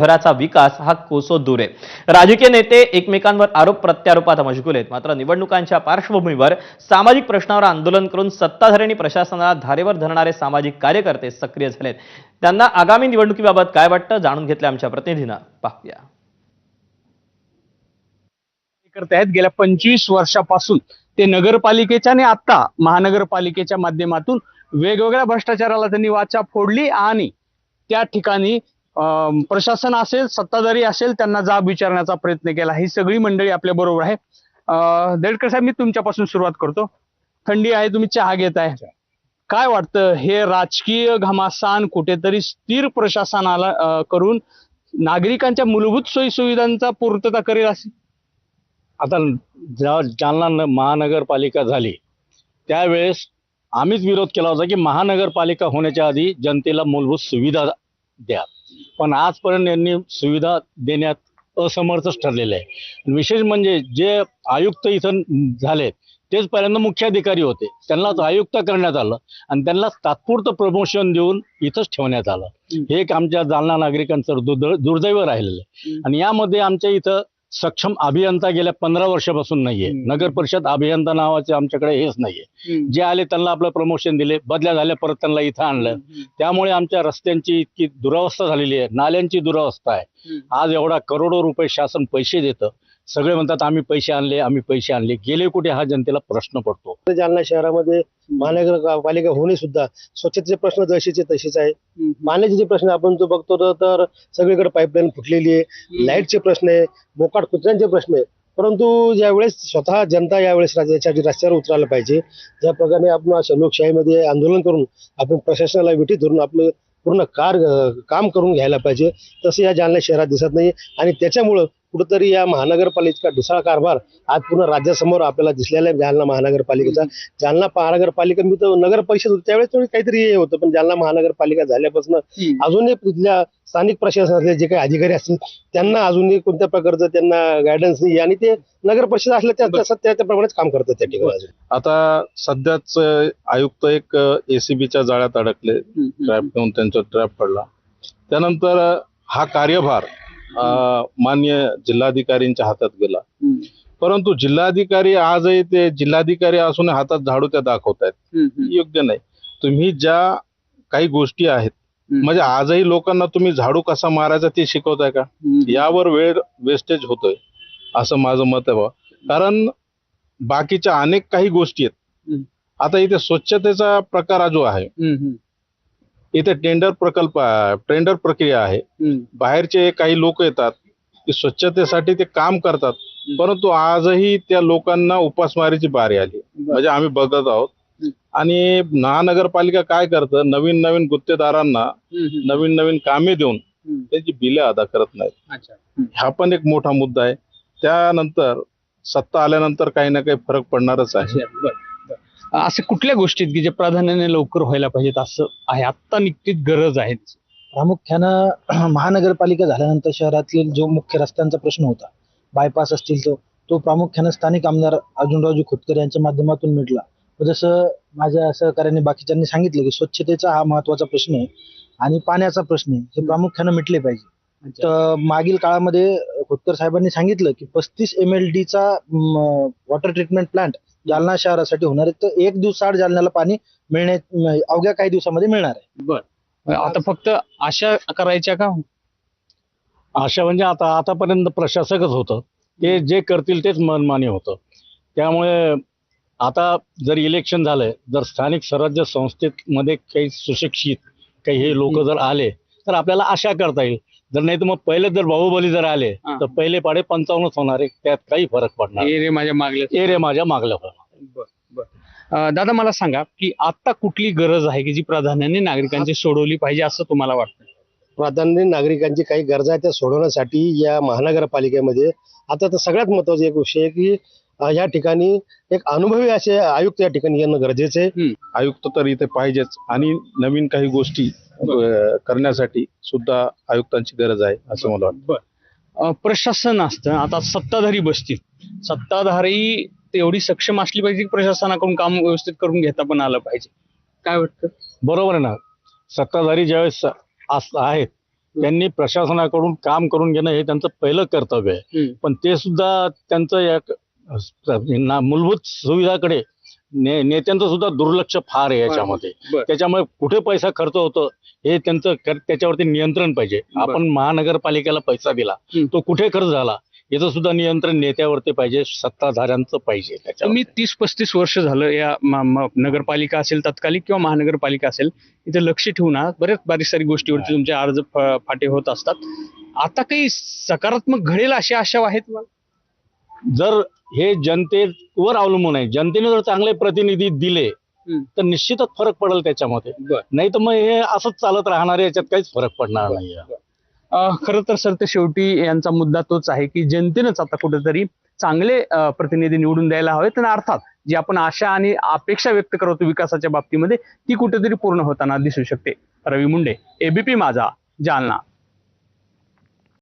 शहराचा विकास हा कोसो दूर आहे। राजकीय नेते एकमेकांवर आरोप प्रत्यारोपात मशगूल आहेत। मात्र निवडणुकांच्या पार्श्वभूमीवर सामाजिक प्रश्नावर आंदोलन करून सत्ताधारी प्रशासनाला धारेवर धरणारे सामाजिक कार्यकर्ते सक्रिय झालेत। त्यांना आगामी निवडणुकीबाबत काय वाटतं जाणून घेतले आमच्या प्रतिनिधीनं, पाहूया। करत आहेत गेल्या 25 वर्षापासून ते नगरपालिकेच्या आणि आता महानगरपालिकेच्या माध्यमातून वेगवेगळ्या भ्रष्टाचाराला त्यांनी वाचा फोडली आणि त्या ठिकाणी प्रशासन असेल सत्ताधारी असेल त्यांना जाब विचारण्याचा प्रयत्न केला। ही सगळी मंडळी आपल्या बरोबर आहे। देडकर साहेब, मी तुमच्यापासून सुरुवात करतो। थंडी आहे, तुम्ही चहा घेताय, काय वाटतं हे राजकीय घमासान कुठेतरी स्थिर प्रशासनाला करून नागरिकांच्या मूलभूत सोयी सुविधांचा पूर्तता करेल असे? आता जालना महानगरपालिका झाली त्यावेळेस आम्हीच विरोध केला होता की महानगरपालिका होण्याच्या आधी जनतेला मूलभूत सुविधा द्या, पण आजपर्यंत यांनी सुविधा देण्यात असमर्थच ठरलेले आहे। विशेष म्हणजे जे आयुक्त इथं झाले तेच पहिल्यांदा मुख्याधिकारी होते, त्यांनाच आयुक्त करण्यात आलं आणि त्यांना तात्पुरतं प्रमोशन देऊन इथंच ठेवण्यात आलं। हे एक आमच्या जालना नागरिकांचं दुर्दैव राहिलेलं आहे। आणि यामध्ये आमच्या इथं सक्षम अभियंता गेल्या 15 वर्षापासून नाहीये। नगर परिषद अभियंता नावाचे आमच्याकडे हेच नाहीये। जे आले त्यांना आपलं प्रमोशन दिले, बदल्या झाल्या, परत त्यांना इथं आणलं। त्यामुळे आमच्या रस्त्यांची इतकी दुरावस्था झालेली आहे, नाल्यांची दुरावस्था आहे। आज एवढा करोडो रुपये शासन पैसे देतं, सगळे म्हणतात आम्ही पैसे आणले, आम्ही पैसे आणले, गेले कुठे हा जनतेला प्रश्न पडतो। जालना शहरामध्ये महानगरपालिका होणे सुद्धा स्वच्छतेचे प्रश्न जशीचे तसेच आहे। पाण्याचे जे प्रश्न आपण जो बघतो तर सगळीकडे पाईपलाईन फुटलेली आहे, लाईटचे प्रश्न आहे, मोकाट कुत्र्यांचे प्रश्न आहे। परंतु ज्यावेळेस स्वतः जनता यावेळेस याच्यासाठी रस्त्यावर उतरायला पाहिजे। ज्या प्रकारे आपण अशा लोकशाहीमध्ये आंदोलन करून आपण प्रशासनाला विठी धरून आपलं पूर्ण काम करून घ्यायला पाहिजे, तसं या जालना शहरात दिसत नाही। आणि त्याच्यामुळं कुठंतरी या महानगरपालिकेचा ढिसाळ कारभार आज पूर्ण राज्यासमोर आपल्याला दिसलेला आहे। जालना महानगरपालिकेचा, जालना महानगरपालिका मी तर नगर परिषद होती त्यावेळेस थोडी काहीतरी हे होतं, पण जालना महानगरपालिका झाल्यापासून अजूनही तिथल्या स्थानिक प्रशासनातले जे काही अधिकारी असतील त्यांना अजूनही कोणत्या प्रकारचं त्यांना गायडन्स नाही आणि ते नगर परिषद असल्या त्याप्रमाणेच काम करतात त्या ठिकाणी। अजून आता सध्याच आयुक्त एक एसीबीच्या जाळ्यात अडकले, ट्रॅप घेऊन त्यांचा ट्रॅप पडला। त्यानंतर हा कार्यभार मान्य जिल्हाधिकारींच्या हातात गेला, परंतु जिल्हाधिकारी आजही ते जिल्हाधिकारी असून हातात झाडू त्या दाखवतायत, योग्य नाही। तुम्ही ज्या काही गोष्टी आहेत म्हणजे आजही लोकांना तुम्ही झाडू कसा मारायचा ते शिकवताय का? यावर वेळ वेस्टेज होतोय असं माझं मत आहे। कारण बाकीच्या अनेक काही गोष्टी आहेत। आता इथे स्वच्छतेचा प्रकार जो आहे, इथे टेंडर प्रक्रिया आहे। बाहेरचे काही लोक येतात की स्वच्छतेसाठी ते काम करतात, परंतु आजही त्या लोकांना उपासमारीची बारी आली, म्हणजे आम्ही बघत आहोत। आणि महानगरपालिका काय करतं, नवीन नवीन गुत्तेदारांना नवीन नवीन कामे देऊन त्यांची बिले अदा करत नाहीत। हा पण एक मोठा मुद्दा आहे। त्यानंतर सत्ता आल्यानंतर काही ना काही फरक पडणारच आहे। असे कुठल्या गोष्टीत की जे प्राधान्याने लवकर व्हायला पाहिजेत असं आहे, आता निश्चित गरज आहे? प्रामुख्यानं महानगरपालिका झाल्यानंतर शहरातील जो मुख्य रस्त्यांचा प्रश्न होता, बायपास असतील तो प्रामुख्यानं स्थानिक आमदार अर्जुनरावजी खोतकर यांच्या माध्यमातून मिटला। जसं माझ्या सहकार्याने बाकीच्यांनी सांगितलं की स्वच्छतेचा हा महत्वाचा प्रश्न आहे आणि पाण्याचा प्रश्न आहे, हे प्रामुख्यानं मिटले पाहिजे। तर मागील काळामध्ये खोतकर साहेबांनी सांगितलं की 35 MLD चा वॉटर ट्रीटमेंट प्लांट जालना शहरासाठी होणार आहे, तर 1 दिवसाआड जालन्याला पाणी अवघ्या काही दिवसामध्ये मिळणार आहे। बरं, आता फक्त आशा करायच्या का? अशा म्हणजे आतापर्यंत प्रशासकच होतं, ते जे करतील तेच मनमानी होतं। त्यामुळे आता जर इलेक्शन झालंय, जर स्थानिक स्वराज्य संस्थेमध्ये काही सुशिक्षित काही हे लोक जर आले तर आपल्याला आशा करता येईल। जर नाही तर मग पहिले जर बाहुबली जर आले तर पहिले पाडे 55च होणार आहे, त्यात काही फरक पडणार। एरे माझ्या मागल्या दादा, मला सांगा की आता कुठली गरज आहे की जी प्राधान्याने नागरिकांची सोडवली पाहिजे असं तुम्हाला वाटतं? प्राधान्य नागरिकांची काही गरजा आहेत त्या सोडवण्यासाठी या महानगरपालिकेमध्ये आता तर सगळ्यात महत्वाचा एक विषय आहे की या ठिकाणी एक अनुभवी असे आयुक्त या ठिकाणी येणं गरजेचं आहे। आयुक्त तर इथे पाहिजेच आणि नवीन काही गोष्टी करण्यासाठी सुद्धा आयुक्तांची गरज आहे असं मला वाटतं। प्रशासन असतं, आता सत्ताधारी बसतील, सत्ताधारी तेवढी सक्षम असली पाहिजे की प्रशासनाकडून काम व्यवस्थित करून घेता पण आलं पाहिजे, काय वाटतं? बरोबर आहे ना, सत्ताधारी ज्यावेळेस आहेत त्यांनी प्रशासनाकडून काम करून घेणं हे त्यांचं पहिलं कर्तव्य आहे. पण ते सुद्धा त्यांचं एक मूलभूत सुविधाकडे नेत्यांचं सुद्धा दुर्लक्ष फार आहे याच्यामध्ये. बरं. त्याच्यामुळे कुठे पैसा खर्च होतो हे त्यांचं त्याच्यावरती नियंत्रण पाहिजे. आपण महानगरपालिकेला पैसा दिला, तो कुठे खर्च झाला याचं सुद्धा नियंत्रण नेत्यावरती पाहिजे, सत्ताधाऱ्यांचं पाहिजे. तुम्ही 30-35 वर्ष झालं या नगरपालिका असेल तत्कालिक किंवा महानगरपालिका असेल इथे लक्ष ठेवून आहात. बऱ्याच बारीक सारी गोष्टीवरती तुमचे अर्ज फाटे होत असतात. आता काही सकारात्मक घडेल अशी आशा आहे तुम्हाला? जर हे जनतेवर अवलंबून आहे, जनतेने जर चांगले प्रतिनिधी दिले तर निश्चितच फरक पडेल त्याच्यामध्ये. नाही तर मग हे असंच चालत राहणार आहे, याच्यात काहीच फरक पडणार नाही. खरं तर सर ते शेवटी यांचा मुद्दा तोच आहे की जनतेनंच आता कुठेतरी चांगले प्रतिनिधी निवडून द्यायला हवेत आणि अर्थात जी आपण आशा आणि अपेक्षा व्यक्त करतो विकासाच्या बाबतीमध्ये ती कुठेतरी पूर्ण होताना दिसू शकते. रवी मुंडे, एबीपी माझा, जालना.